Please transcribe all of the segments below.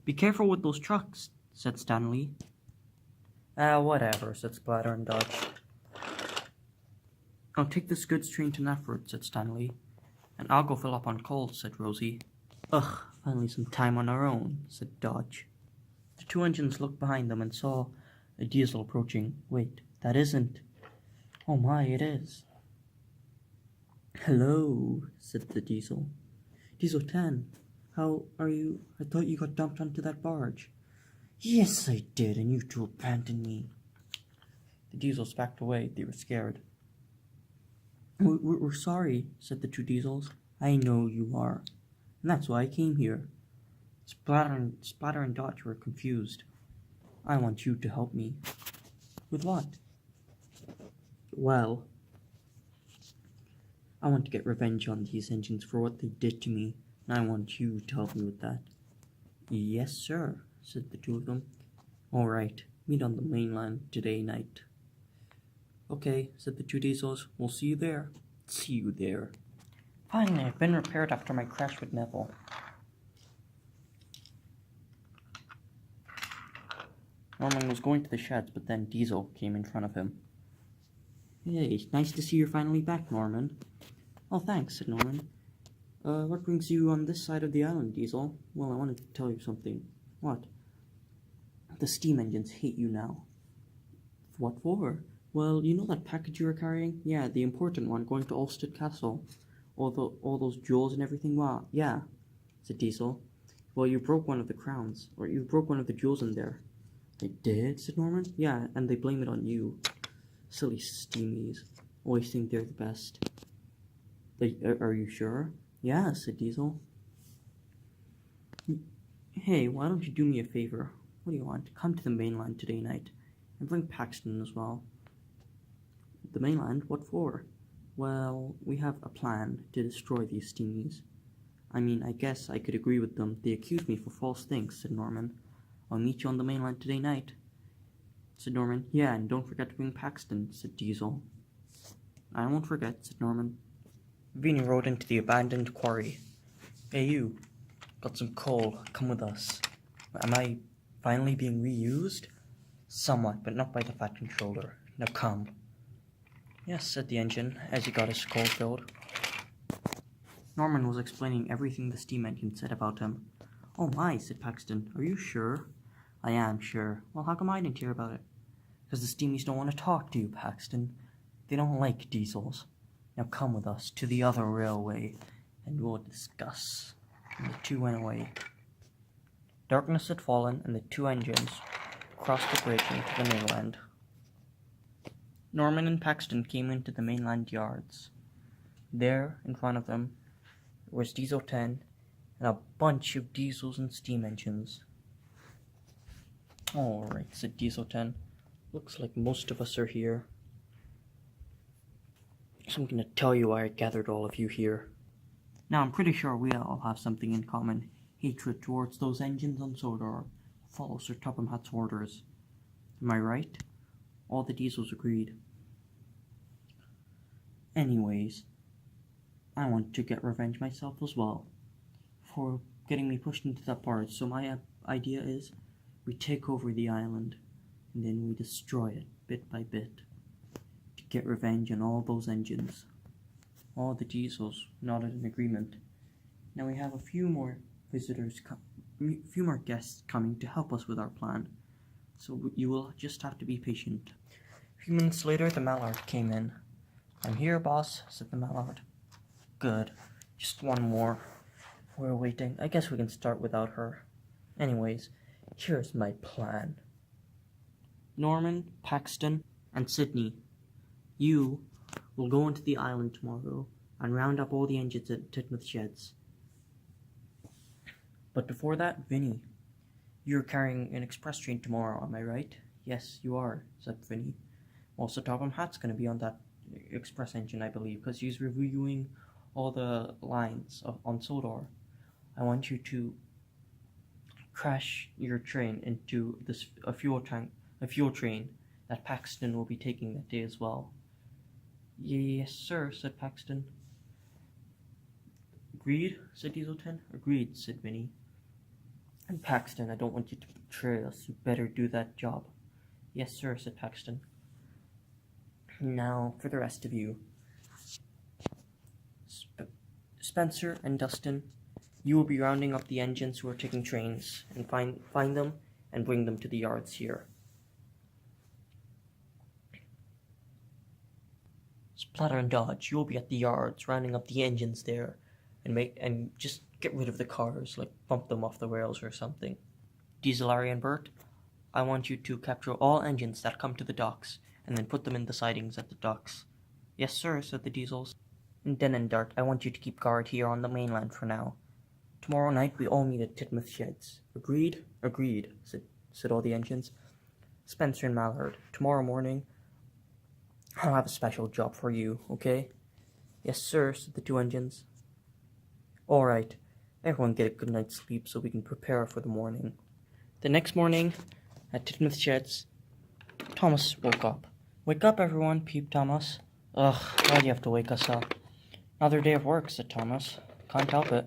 Be careful with those trucks, said Stanley. Whatever, said Splatter and Dodge. I'll take this goods train to Nafford, said Stanley. And I'll go fill up on coal, said Rosie. Ugh, finally some time on our own, said Dodge. The two engines looked behind them and saw a diesel approaching. Wait, that isn't. Oh my, it is. Hello, said the diesel. Diesel 10, how are you? I thought you got dumped onto that barge. Yes, I did, and you two abandoned me. The diesels backed away. They were scared. We're sorry, said the two diesels. I know you are, and that's why I came here. Splatter and Dodge were confused. I want you to help me. With what? Well, I want to get revenge on these engines for what they did to me, and I want you to help me with that. Yes, sir, said the two of them. All right, meet on the mainland today night. Okay, said the two diesels. We'll see you there. See you there. Finally, I've been repaired after my crash with Neville. Norman was going to the sheds, but then Diesel came in front of him. Hey, nice to see you're finally back, Norman. Oh, thanks, said Norman. What brings you on this side of the island, Diesel? Well, I wanted to tell you something. What? The steam engines hate you now. What for? Well, you know that package you were carrying? Yeah, the important one going to Ulstead Castle. All those jewels and everything? Wow, yeah, said Diesel. Well, you broke one of the crowns, or you broke one of the jewels in there. I did, said Norman. Yeah, and they blame it on you. Silly steamies. Always think they're the best. Are you sure? Yeah, said Diesel. Hey, why don't you do me a favor? What do you want? Come to the mainland today night. And bring Paxton as well. The mainland? What for? Well, we have a plan to destroy these steamies. I mean, I guess I could agree with them. They accuse me for false things, said Norman. I'll meet you on the mainland today night, said Norman. Yeah, and don't forget to bring Paxton, said Diesel. I won't forget, said Norman. Vinny rode into the abandoned quarry. Hey, you. Got some coal. Come with us. Am I finally being reused? Somewhat, but not by the fat controller. Now come. Yes, said the engine, as he got his coal filled. Norman was explaining everything the steam engine said about him. Oh my, said Paxton. Are you sure? I am sure. Well, how come I didn't hear about it? Because the steamies don't want to talk to you, Paxton. They don't like diesels. Now come with us to the other railway, and we'll discuss. And the two went away. Darkness had fallen, and the two engines crossed the bridge into the mainland. Norman and Paxton came into the mainland yards. There, in front of them, was Diesel 10 and a bunch of diesels and steam engines. Alright, said Diesel 10. Looks like most of us are here. So I'm going to tell you why I gathered all of you here. Now, I'm pretty sure we all have something in common. Hatred towards those engines on Sodor. Follow Sir Topham Hatt's orders. Am I right? All the diesels agreed. Anyways, I want to get revenge myself as well for getting me pushed into that barge. So my idea is we take over the island and then we destroy it bit by bit to get revenge on all those engines. All the diesels nodded in agreement. Now we have a few more few more guests coming to help us with our plan. So you will just have to be patient. A few minutes later, the Mallard came in. I'm here, boss, said the Mallard. Good. Just one more. We're waiting. I guess we can start without her. Anyways, here's my plan. Norman, Paxton, and Sydney, you will go into the island tomorrow and round up all the engines at Titmouth sheds. But before that, Vinny, you're carrying an express train tomorrow, am I right? Yes, you are, said Vinny. Also, Topham Hatt's going to be on that express engine, I believe, because he's reviewing all the lines on Sodor. I want you to crash your train into a fuel train that Paxton will be taking that day as well. Yes, sir, said Paxton. Agreed, said Diesel 10. Agreed, said Vinny. And Paxton, I don't want you to betray us. You better do that job. Yes, sir, said Paxton. Now, for the rest of you. Spencer and Dustin, you will be rounding up the engines who are taking trains and find them and bring them to the yards here. Splatter and Dodge, you will be at the yards rounding up the engines there and just get rid of the cars, like bump them off the rails or something. Diesel, Larry, and Bert, I want you to capture all engines that come to the docks and then put them in the sidings at the docks. Yes, sir, said the Diesels. And Den and Dart, I want you to keep guard here on the mainland for now. Tomorrow night we all meet at Titmuth Sheds. Agreed? Agreed, said all the engines. Spencer and Mallard, tomorrow morning I'll have a special job for you, okay? Yes, sir, said the two engines. All right, everyone get a good night's sleep so we can prepare for the morning. The next morning, at Titmuth Sheds, Thomas woke up. Wake up, everyone, peeped Thomas. Ugh, why do you have to wake us up? Another day of work, said Thomas. Can't help it.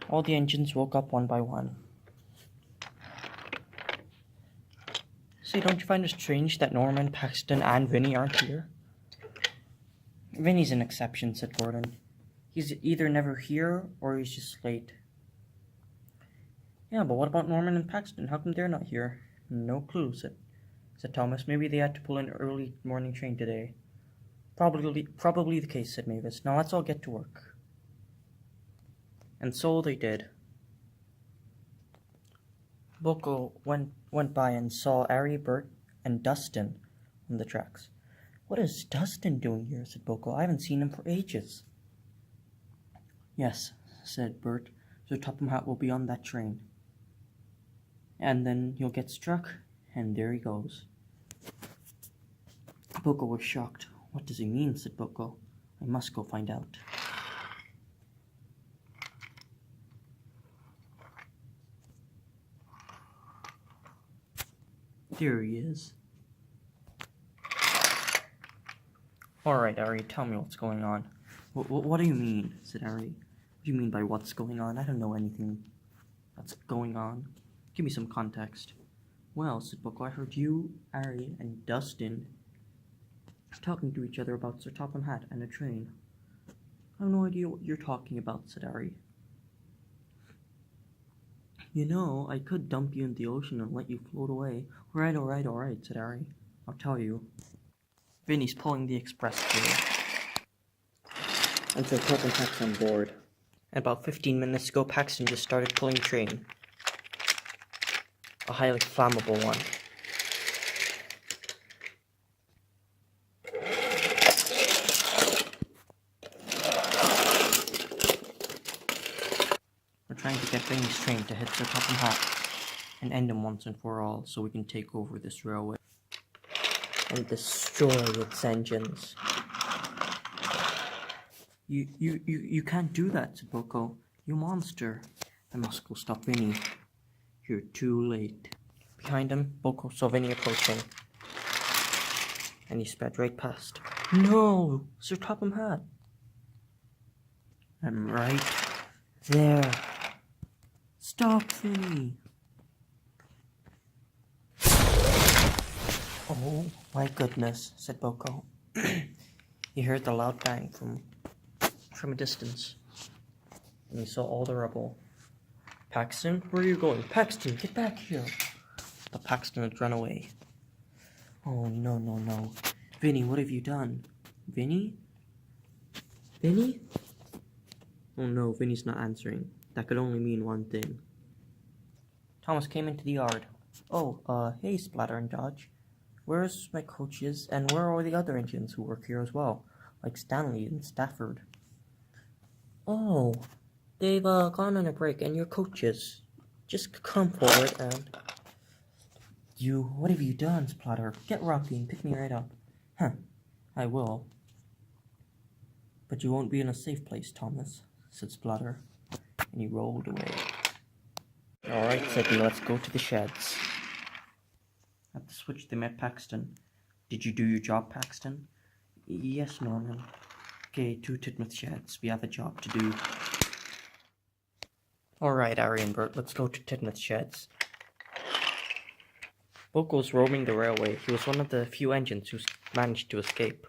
All the engines woke up one by one. Say, don't you find it strange that Norman, Paxton, and Vinny aren't here? Vinny's an exception, said Gordon. He's either never here or he's just late. Yeah, but what about Norman and Paxton? How come they're not here? No clue, said Thomas. Maybe they had to pull an early morning train today. Probably the case, said Mavis. Now let's all get to work. And so they did. Boko went by and saw Ari, Bert, and Dustin on the tracks. What is Dustin doing here? Said Boko. I haven't seen him for ages. Yes, said Bert. So Topham Hatt will be on that train. And then he'll get struck, and there he goes. Boko was shocked. What does he mean? Said Boko. I must go find out. There he is. Alright, Ari, tell me what's going on. What do you mean? Said Ari. What do you mean by what's going on? I don't know anything that's going on. Give me some context. Well, said Boko, I heard you, Ari, and Dustin talking to each other about Sir Topham Hatt and a train. I have no idea what you're talking about, said Ari. You know, I could dump you in the ocean and let you float away. All right, said Ari. I'll tell you. Vinny's pulling the express gear. And so Topham Hatt's on board. And about 15 minutes ago, Paxton just started pulling the train. A highly flammable one. We're trying to get Vinny's train to hit Sir Topham Hatt and end him once and for all so we can take over this railway and destroy its engines. You can't do that, said Boko. You monster. I must go stop Vinny. You're too late. Behind him, Boko saw Vinny approaching, and he sped right past. No, Sir Topham Hatt. I'm right there. Stop, Vinny. Oh my goodness, said Boko. He heard the loud bang from a distance, and he saw all the rubble. Paxton, where are you going? Paxton, get back here. But Paxton had run away. Oh, no. Vinny, what have you done? Vinny? Vinny? Oh no, Vinny's not answering. That could only mean one thing. Thomas came into the yard. Oh, hey, Splatter and Dodge. Where's my coaches, and where are the other engines who work here as well? Like Stanley and Stafford. Oh, they've gone on a break, and your coaches. Just come forward and... What have you done, Splatter? Get Rocky and pick me right up. Huh, I will. But you won't be in a safe place, Thomas, said Splatter, and he rolled away. Alright, said he, let's go to the sheds. At the switch they met Paxton. Did you do your job, Paxton? Yes, Norman. Okay, to Titmuth Sheds. We have a job to do. Alright, Ari and Bert, let's go to Tidmouth Sheds. Book was roaming the railway. He was one of the few engines who managed to escape.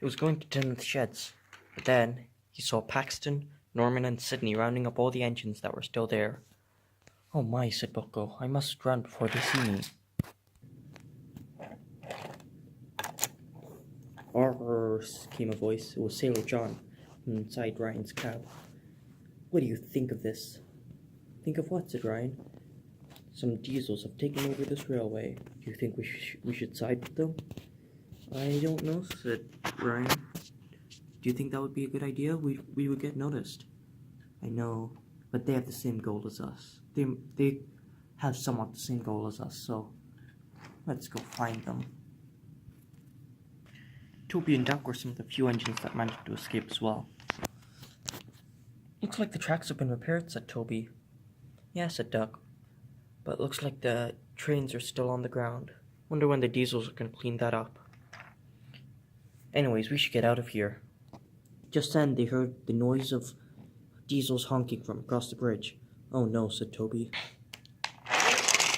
He was going to Tidmouth Sheds, but then he saw Paxton, Norman, and Sydney rounding up all the engines that were still there. "Oh my," said Bucko, "I must run before they see me." "Arr," came a voice. It was Sailor John from inside Ryan's cab. "What do you think of this?" "Think of what?" said Ryan. "Some diesels have taken over this railway. Do you think we should side with them?" "I don't know," said Ryan. "Do you think that would be a good idea? We would get noticed." "I know, but they have the same goal as us. They have somewhat the same goal as us, so let's go find them." Toby and Duck were some of the few engines that managed to escape as well. "Looks like the tracks have been repaired," said Toby. "Yeah," said Duck, "but looks like the trains are still on the ground. Wonder when the diesels are going to clean that up. Anyways, we should get out of here." Just then they heard the noise of diesels honking from across the bridge. "Oh no," said Toby.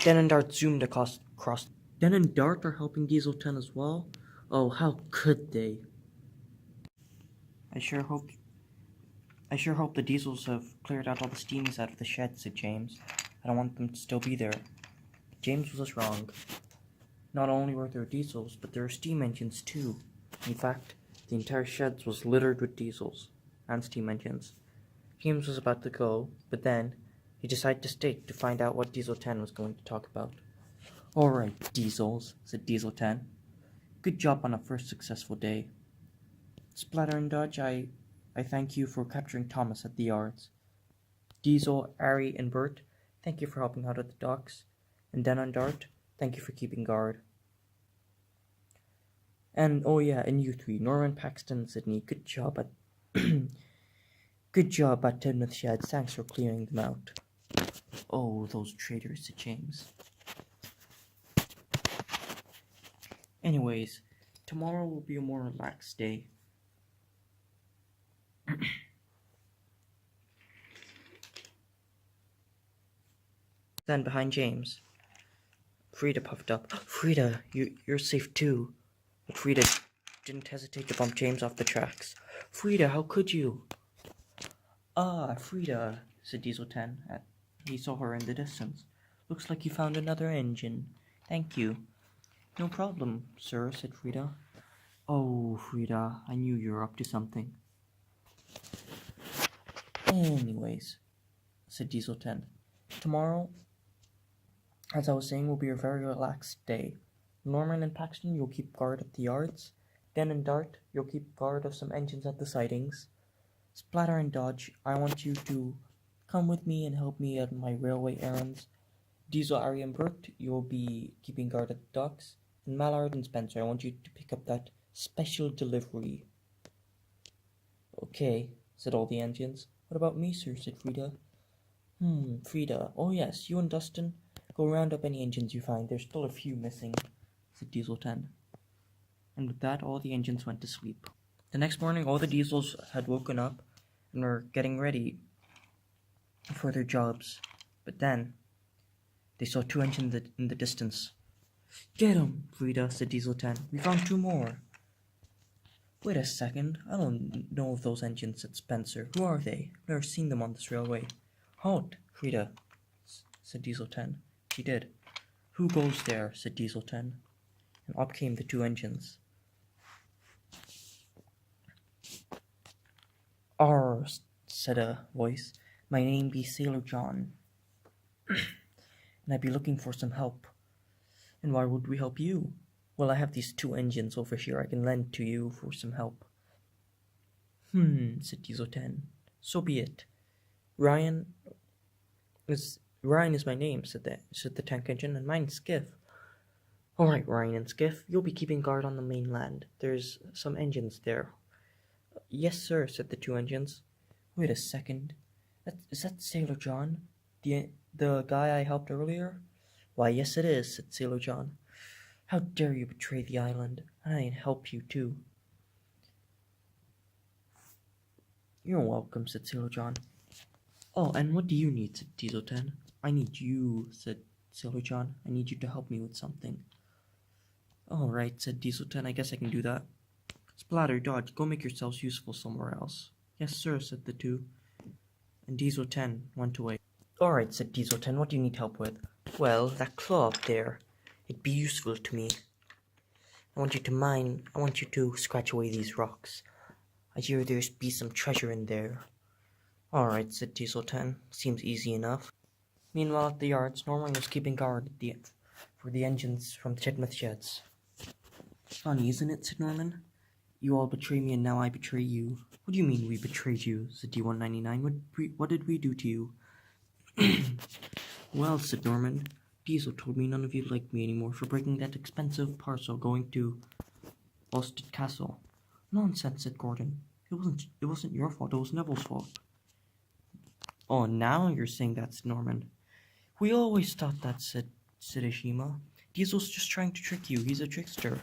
Den and Dart zoomed across. Den and Dart are helping Diesel 10 as well? Oh, how could they? I sure hope the diesels have cleared out all the steamies out of the shed," said James. "I don't want them to still be there." James was wrong. Not only were there diesels, but there were steam engines too. In fact, the entire shed was littered with diesels and steam engines. James was about to go, but then he decided to stay to find out what Diesel 10 was going to talk about. "Alright, diesels," said Diesel 10. "Good job on a first successful day. Splatter and Dodge, I thank you for capturing Thomas at the yards. Diesel, Ari, and Bert, thank you for helping out at the docks. And Den and Dart, thank you for keeping guard. And oh yeah, and you three, Norman, Paxton, and Sydney, good job at Tidmouth Sheds. Thanks for clearing them out." "Oh, those traitors," said James. "Anyways, tomorrow will be a more relaxed day." Then behind James, Frida puffed up. "Frida, you're safe too." But Frida didn't hesitate to bump James off the tracks. "Frida, how could you?" "Ah, Frida," said Diesel 10. He saw her in the distance. "Looks like you found another engine. Thank you." "No problem, sir," said Frida. "Oh, Frida, I knew you were up to something." "Anyways," said Diesel 10, "tomorrow, as I was saying, will be a very relaxed day. Norman and Paxton, you'll keep guard at the yards. Den and Dart, you'll keep guard of some engines at the sidings. Splatter and Dodge, I want you to come with me and help me at my railway errands. Diesel, Ari, and Bert, you'll be keeping guard at the docks. And Mallard and Spencer, I want you to pick up that special delivery." "Okay," said all the engines. "What about me, sir?" said Frida. Frida. "Oh yes, you and Dustin, go round up any engines you find. There's still a few missing," said Diesel 10. And with that, all the engines went to sleep. The next morning, all the diesels had woken up and were getting ready for their jobs. But then, they saw two engines in the distance. "Get 'em, Frida," said Diesel 10. "We found two more." "Wait a second. I don't know of those engines," said Spencer. "Who are they? I've never seen them on this railway." "Halt, Frida," said Diesel 10. She did. "Who goes there?" said Diesel 10. And up came the two engines. "Arr," said a voice. "My name be Sailor John, and I'd be looking for some help." "And why would we help you?" "Well, I have these two engines over here I can lend to you for some help." Said Diesel 10. "So be it. Ryan is my name," said the tank engine, "and mine's Skiff." "All right, Ryan and Skiff, you'll be keeping guard on the mainland. There's some engines there." "Yes, sir," said the two engines. "Wait a second. Is that Sailor John? The guy I helped earlier?" "Why, yes it is," said Sailor John. "How dare you betray the island? I didn't help you too." You're welcome, said Sailor John. Oh, and what do you need, said Diesel 10. I need you, said Sailor John. I need you to help me with something. Alright, said Diesel 10. I guess I can do that. Splatter, Dodge, go make yourselves useful somewhere else. Yes, sir, said the two. And Diesel 10 went away. Alright, said Diesel 10. What do you need help with? Well, that claw up there. It'd be useful to me. I want you to scratch away these rocks. I hear there's be some treasure in there. Alright, said Diesel 10. Seems easy enough. Meanwhile, at the yards, Norman was keeping guard for the engines from the Titmuth sheds. Funny, isn't it, said Norman. You all betray me and now I betray you. What do you mean we betrayed you, said D199. What did we do to you? Well, said Norman, Diesel told me none of you liked me anymore for breaking that expensive parcel going to Ulstead Castle. Nonsense, said Gordon. It wasn't your fault, it was Neville's fault. Oh, now you're saying that's Norman. We always thought that, said Ishima. Diesel's just trying to trick you. He's a trickster.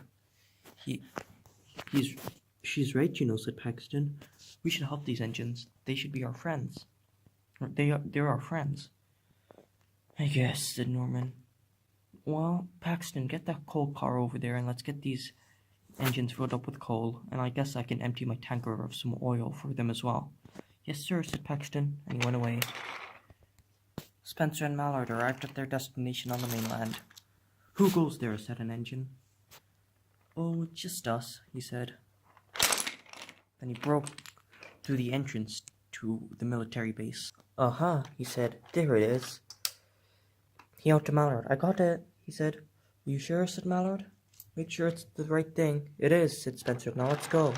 She's right, you know, said Paxton. We should help these engines. They should be our friends. They're our friends. I guess, said Norman. Well, Paxton, get that coal car over there and let's get these engines filled up with coal, and I guess I can empty my tanker of some oil for them as well. Yes, sir, said Paxton, and he went away. Spencer and Mallard arrived at their destination on the mainland. Who goes there, said an engine. Oh, it's just us, he said. Then he broke through the entrance to the military base. Uh-huh, he said. There it is. He yelled to Mallard. I got it, he said. Are you sure, said Mallard. Make sure it's the right thing. It is, said Spencer. Now let's go.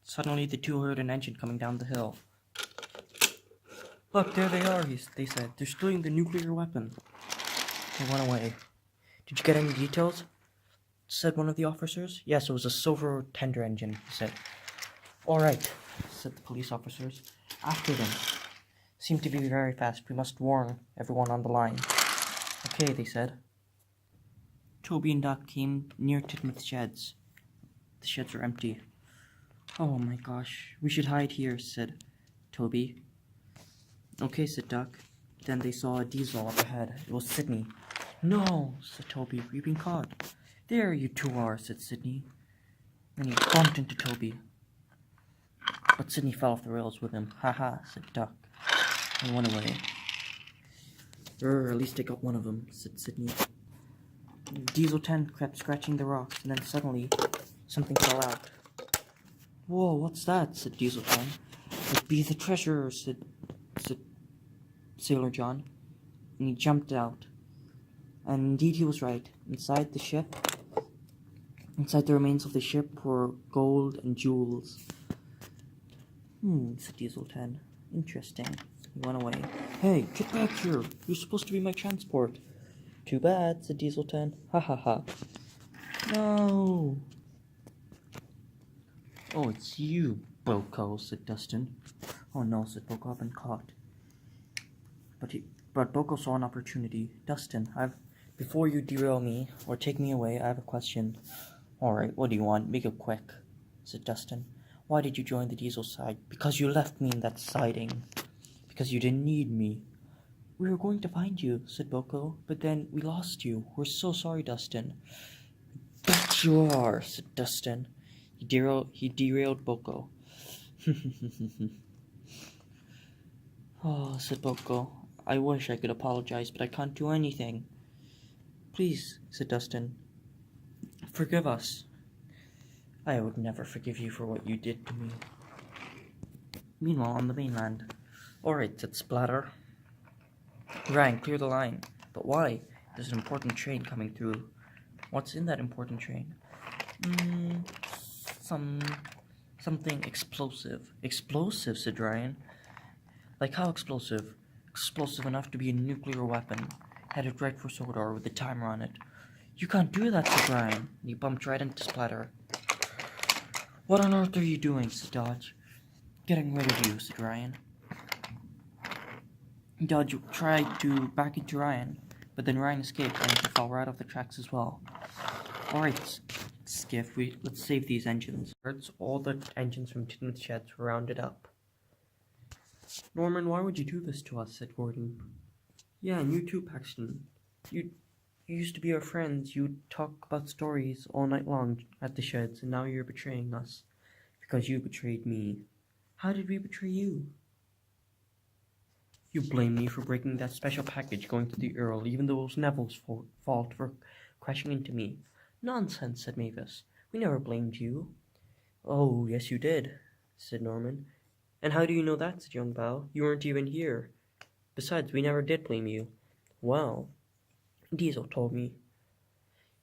Suddenly the two heard an engine coming down the hill. Look, there they are, they said. They're stealing the nuclear weapon. They went away. Did you get any details? Said one of the officers. Yes, it was a silver tender engine, he said. All right, said the police officers. After them. Seem to be very fast. We must warn everyone on the line. Okay, they said. Toby and Doc came near Titmuth's sheds. The sheds were empty. Oh my gosh, we should hide here, said Toby. Okay, said Doc. Then they saw a diesel up ahead. It was Sydney. No, said Toby, we've been caught. There you two are, said Sydney. Then he bumped into Toby. But Sydney fell off the rails with him. Ha ha, said Doc, and went away. At least I got one of them, said Sydney. Diesel 10 kept scratching the rocks, and then suddenly something fell out. Whoa, what's that? Said Diesel 10. It be the treasure, said Sailor John. And he jumped out. And indeed he was right. Inside the remains of the ship were gold and jewels. Said Diesel 10. Interesting. He went away. Hey, get back here. You're supposed to be my transport. Too bad, said Diesel 10. Ha ha ha. No. Oh, it's you, Boko, said Dustin. Oh no, said Boko, I've been caught. But Boko saw an opportunity. Dustin, before you derail me or take me away, I have a question. Alright, what do you want? Make it quick, said Dustin. Why did you join the Diesel side? Because you left me in that siding. Because you didn't need me. We were going to find you, said Boko, but then we lost you. We're so sorry, Dustin. Bet you are, said Dustin. He derailed Boko. Oh, said Boko. I wish I could apologize, but I can't do anything. Please, said Dustin. Forgive us. I would never forgive you for what you did to me. Meanwhile, on the mainland. Alright, said Splatter. Ryan, clear the line. But why? There's an important train coming through. What's in that important train? Something explosive. Explosive, said Ryan. Like how explosive? Explosive enough to be a nuclear weapon. Headed right for Sodor with the timer on it. You can't do that, said Ryan. And he bumped right into Splatter. What on earth are you doing, said Dodge. Getting rid of you, said Ryan. Dodge tried to back into Ryan, but then Ryan escaped and he fell right off the tracks as well. Alright, Skiff, let's save these engines. All the engines from Tin's sheds were rounded up. Norman, why would you do this to us? Said Gordon. Yeah, and you too, Paxton. You used to be our friends. You'd talk about stories all night long at the sheds, and now you're betraying us. Because you betrayed me. How did we betray you? You blame me for breaking that special package going to the Earl, even though it was Neville's fault for crashing into me. Nonsense, said Mavis. We never blamed you. Oh, yes you did, said Norman. And how do you know that, said young Val? You weren't even here. Besides, we never did blame you. Well, Diesel told me.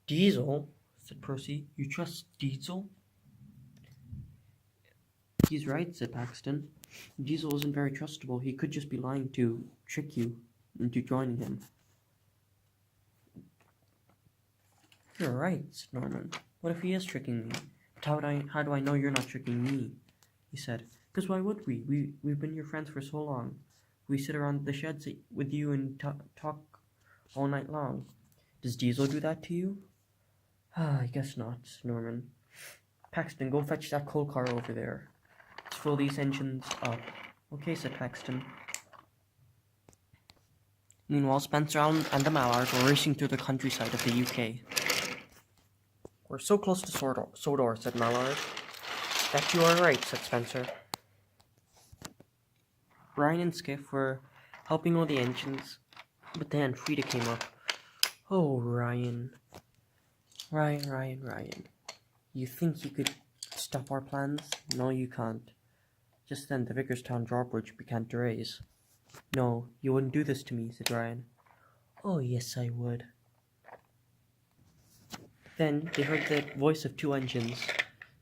Diesel? Said Percy. You trust Diesel? He's right, said Paxton. Diesel isn't very trustable. He could just be lying to trick you into joining him. You're right, said Norman. What if he is tricking me? But how do I know you're not tricking me? He said. Because why would we? We've been your friends for so long. We sit around the sheds with you and talk all night long. Does Diesel do that to you? I guess not, said Norman. Paxton, go fetch that coal car over there. Let's fill these engines up. Okay, said Paxton. Meanwhile, Spencer and the Mallards were racing through the countryside of the UK. We're so close to Sodor, said Mallard. That you are right, said Spencer. Ryan and Skiff were helping all the engines, but then Frida came up. Oh, Ryan. Ryan. You think you could stop our plans? No, you can't. Just then, the Vicarstown drawbridge began to raise. No, you wouldn't do this to me, said Ryan. Oh, yes, I would. Then they heard the voice of two engines.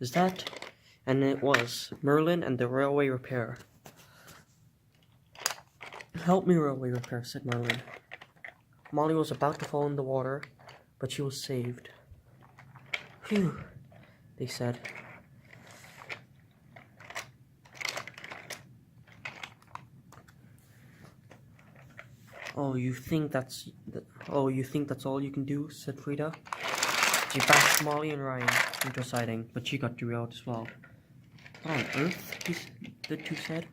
Is that? And it was Merlin and the railway repair. Help me, railway repair, said Merlin. Molly was about to fall in the water, but she was saved. Phew, they said. Oh, you think that's all you can do? Said Frida. She bashed Molly and Ryan into a siding, but she got derailed as well. What on earth? The two said.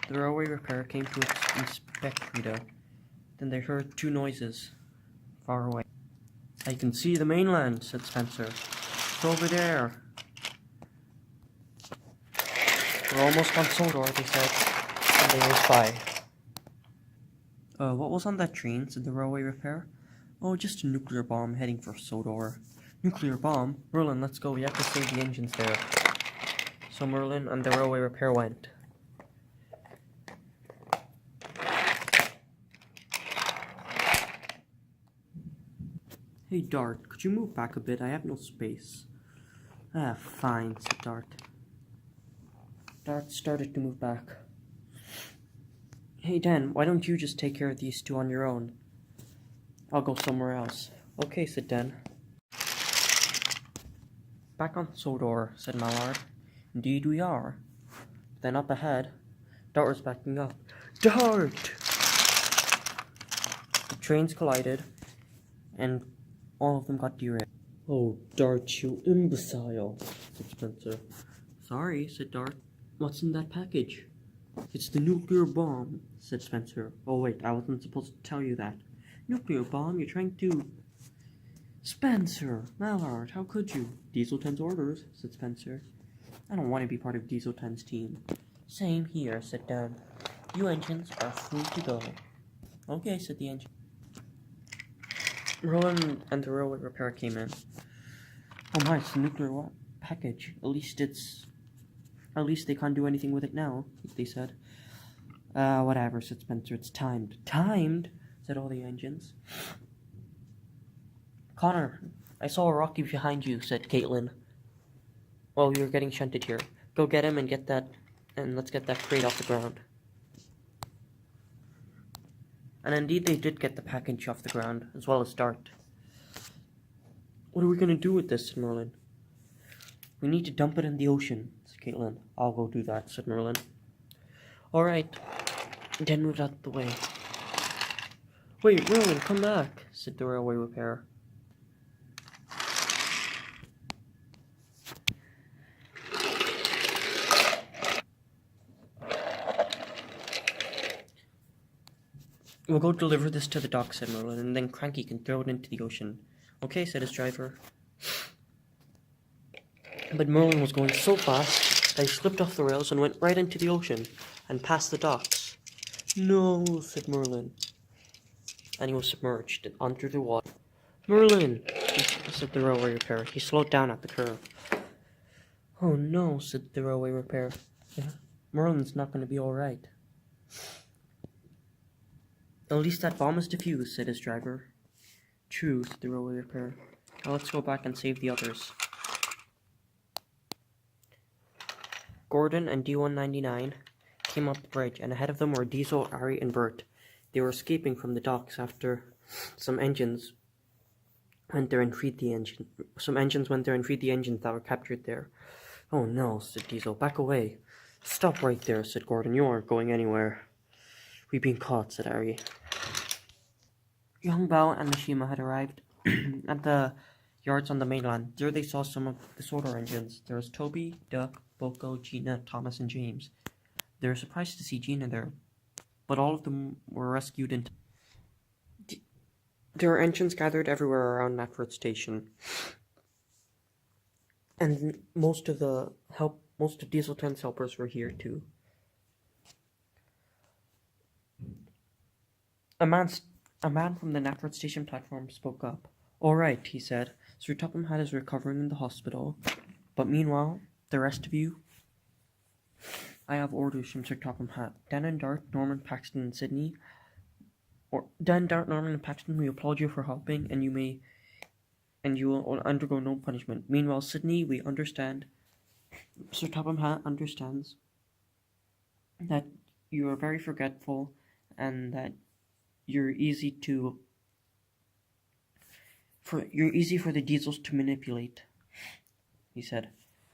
The railway repair came to inspect Frida. Then they heard two noises far away. I can see the mainland, said Spencer. It's over there. We're almost on Sodor, they said, and they raced by. What was on that train, said the railway repair. Oh, just a nuclear bomb heading for Sodor. Nuclear bomb? Merlin, let's go, we have to save the engines there. So Merlin and the railway repair went. Hey Dart, could you move back a bit? I have no space. Ah, fine, said Dart. Dart started to move back. Hey Dan, why don't you just take care of these two on your own? I'll go somewhere else. Okay, said Dan. Back on Sodor, said Mallard. Indeed we are. Then up ahead, Dart was backing up. Dart! The trains collided, and all of them got derailed. Oh, Dart, you imbecile, said Spencer. Sorry, said Dart. What's in that package? It's the nuclear bomb, said Spencer. Oh wait, I wasn't supposed to tell you that. Nuclear bomb? You're trying to... Spencer! Mallard, how could you? Diesel 10's orders, said Spencer. I don't want to be part of Diesel 10's team. Same here, said Dan. You engines are free to go. Okay, said the engine. Rowan and the railway repair came in. Oh my, it's a nuclear package. At least they can't do anything with it now, they said. Whatever, said Spencer. It's timed. Timed? Said all the engines. Connor, I saw a Rocky behind you, said Caitlin. Well, we were getting shunted here. Go get him and let's get that crate off the ground. And indeed they did get the package off the ground, as well as Dart. What are we going to do with this, said Merlin. We need to dump it in the ocean, said Caitlin. I'll go do that, said Merlin. Alright. Dan moved out of the way. Wait, Merlin, come back, said the railway repair. We'll go deliver this to the dock, said Merlin, and then Cranky can throw it into the ocean. Okay, said his driver. But Merlin was going so fast that he slipped off the rails and went right into the ocean and past the docks. No, said Merlin. And he was submerged under the water. Merlin, said the railway repair. He slowed down at the curve. Oh no, said the railway repair. Yeah, Merlin's not going to be alright. At least that bomb is defused, said his driver. True, said the railway repair. Now let's go back and save the others. Gordon and D-199 came up the bridge, and ahead of them were Diesel, Ari, and Bert. They were escaping from the docks after some engines went there and freed the engines that were captured there. Oh no, said Diesel. Back away. Stop right there, said Gordon. You aren't going anywhere. We've been caught, said Ari. Young Bao and Mishima had arrived at the yards on the mainland. There they saw some of the Sodor engines. There was Toby, Duck, Boko, Gina, Thomas, and James. They were surprised to see Gina there, but all of them were rescued. There were engines gathered everywhere around Natford Station, and most of Diesel 10's helpers were here too. A man from the Natford Station platform spoke up. All right, he said. Sir Topham Hatt is recovering in the hospital, but meanwhile, the rest of you, I have orders from Sir Topham Hatt. Dan and Dart, Norman, Paxton, and Sydney. Dan, Dart, Norman, and Paxton, we applaud you for helping, and you will undergo no punishment. Meanwhile, Sydney, we understand. Sir Topham Hatt understands that you are very forgetful, and that you're easy for the Diesels to manipulate. He said,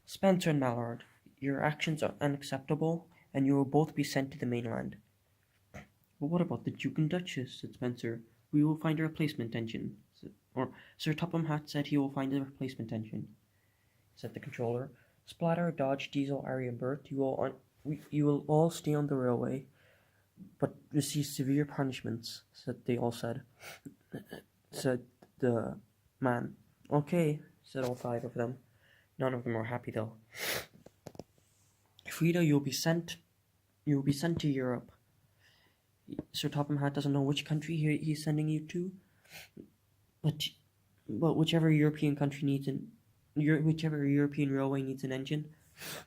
Spencer and Mallard, your actions are unacceptable, and you will both be sent to the mainland. But what about the Duke and Duchess, said Spencer. We will find a replacement engine. Sir Topham Hatt said he will find a replacement engine, said the controller. Splatter, Dodge, Diesel, Ari, and Bert, you will all stay on the railway, but receive severe punishments, they all said. Said the man. Okay, said all five of them. None of them were happy though. Frida, you'll be sent to Europe. Sir Topham Hatt doesn't know which country he's sending you to, but whichever European country whichever European railway needs an engine,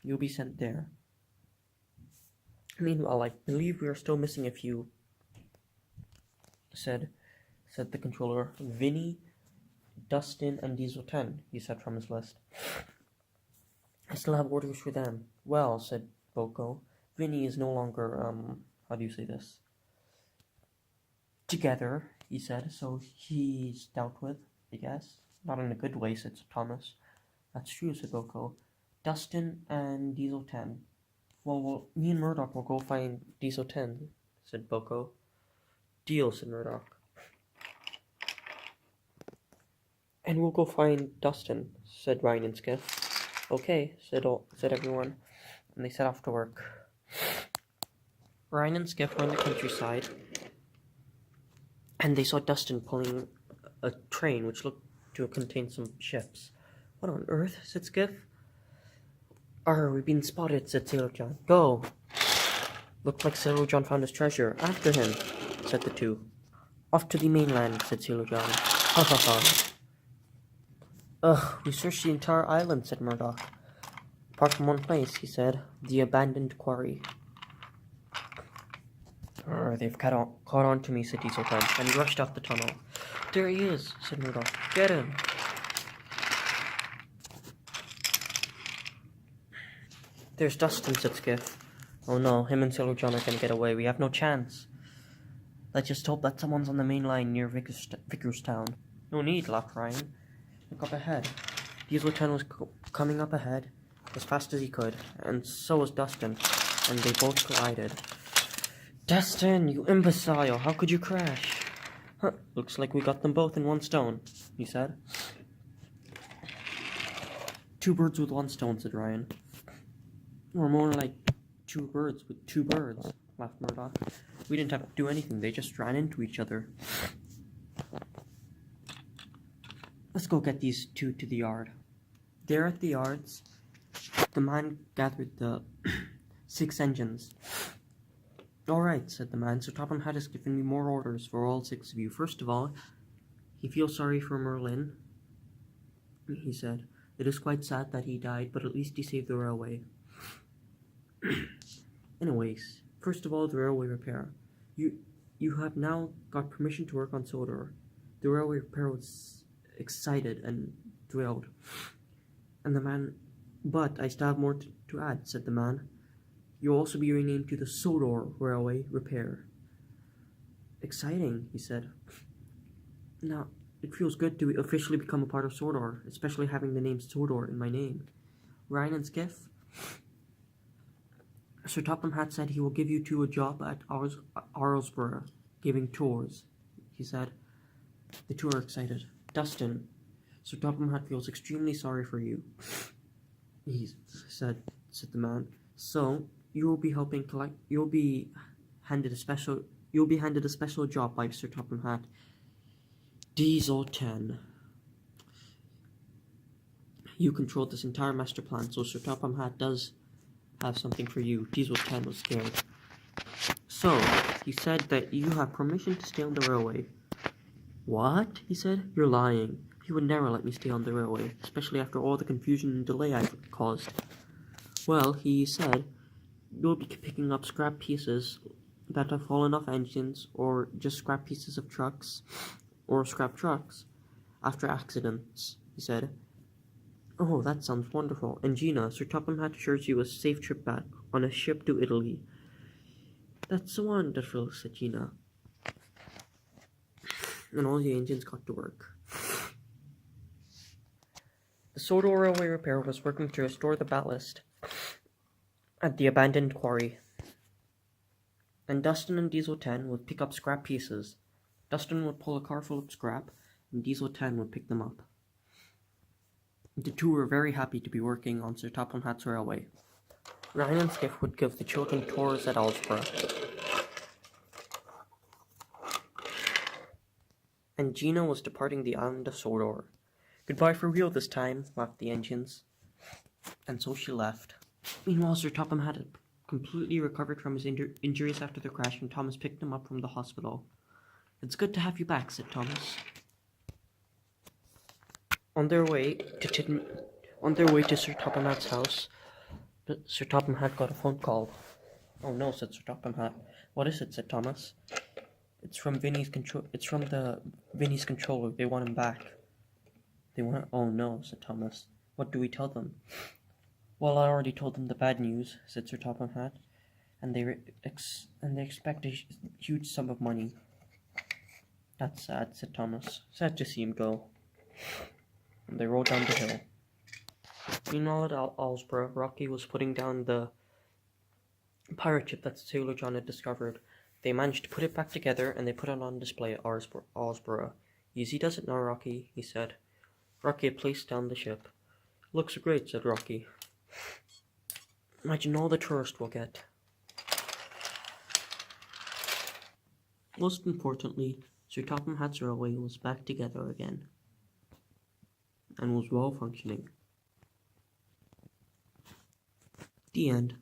you'll be sent there. Meanwhile, I believe we are still missing a few, said the controller. Vinny, Dustin, and Diesel 10, he said from his list. I still have orders for them. Well, said Boko, Vinny is no longer, how do you say this? Together, he said, so he's dealt with, I guess. Not in a good way, said Thomas. That's true, said Boko. Dustin and Diesel 10. Well, me and Murdoch will go find Diesel 10, said Boko. Deal, said Murdoch. And we'll go find Dustin, said Ryan and Skiff. Okay, said everyone, and they set off to work. Ryan and Skiff were on the countryside, and they saw Dustin pulling a train which looked to contain some ships. What on earth, said Skiff. We've been spotted, said Sailor John. Go! Looked like Sailor John found his treasure. After him, said the two. Off to the mainland, said Sailor John. Ha ha ha. Ugh, we searched the entire island, said Murdoch. Apart from one place, he said. The abandoned quarry. They've caught on to me, said Diesel 10, and he rushed out the tunnel. There he is, said Murdoch. Get him! There's Dustin, said Skiff. Oh no, him and Sailor John are gonna get away. We have no chance. Let's just hope that someone's on the main line near Vickerstown. No need, laughed Ryan. Look up ahead. Diesel 10 was coming up ahead as fast as he could, and so was Dustin, and they both collided. Dustin, you imbecile! How could you crash? Huh, looks like we got them both in one stone, he said. Two birds with one stone, said Ryan. Or more like two birds with two birds, laughed Murdoch. We didn't have to do anything, they just ran into each other. Let's go get these two to the yard. There at the yards, the man gathered the 6 engines. Alright, said the man, Sir Topham Hatt has given me more orders for all 6 of you. First of all, he feels sorry for Merlin, he said. It is quite sad that he died, but at least he saved the railway. Anyways, first of all, the railway repair. You have now got permission to work on Sodor. The railway repair was excited and thrilled. And the man, but I still have more to add, said the man. You'll also be renamed to the Sodor Railway Repair. Exciting, he said. Now, it feels good to officially become a part of Sodor, especially having the name Sodor in my name. Ryan and Skiff? Sir Topham Hatt said he will give you two a job at Arlesborough, giving tours, he said. The two are excited. Dustin, Sir Topham Hatt feels extremely sorry for you, he said the man. So, you will be helping collect, you'll be handed a special job by Sir Topham Hatt. Diesel 10. You controlled this entire master plan, so Sir Topham Hatt does have something for you. Diesel 10 was scared. So, he said that you have permission to stay on the railway. What? He said. You're lying. He would never let me stay on the railway, especially after all the confusion and delay I've caused. Well, he said, you'll be picking up scrap pieces that have fallen off engines, or just scrap pieces of trucks, or scrap trucks, after accidents, he said. Oh, that sounds wonderful. And Gina, Sir Topham Hatt assures you a safe trip back on a ship to Italy. That's wonderful, said Gina. And all the engines got to work. The Sodor Railway Repair was working to restore the ballast at the abandoned quarry. And Dustin and Diesel 10 would pick up scrap pieces. Dustin would pull a car full of scrap, and Diesel 10 would pick them up. The two were very happy to be working on Sir Topham Hatt's railway. Ryan and Skiff would give the children tours at Alsborough. And Gina was departing the island of Sodor. Goodbye for real this time, laughed the engines. And so she left. Meanwhile, Sir Topham Hatt had completely recovered from his injuries after the crash, and Thomas picked him up from the hospital. It's good to have you back, said Thomas. On their way to Sir Topham Hatt's house, Sir Topham Hatt got a phone call. Oh no, said Sir Topham Hatt. What is it? Said Thomas. It's from the Vinny's controller. They want him back. Oh no, said Thomas. What do we tell them? Well, I already told them the bad news, said Sir Topham Hatt, and they expect a huge sum of money. That's sad, said Thomas. Sad to see him go. And they rode down the hill. Meanwhile at Alsborough, Rocky was putting down the pirate ship that Sailor John had discovered. They managed to put it back together, and they put it on display at Alsborough. Easy does it now, Rocky, he said. Rocky had placed down the ship. Looks great, said Rocky. Imagine all the tourists will get. Most importantly, Sir Topham Hatt's railway was back together again, and was well functioning. The end.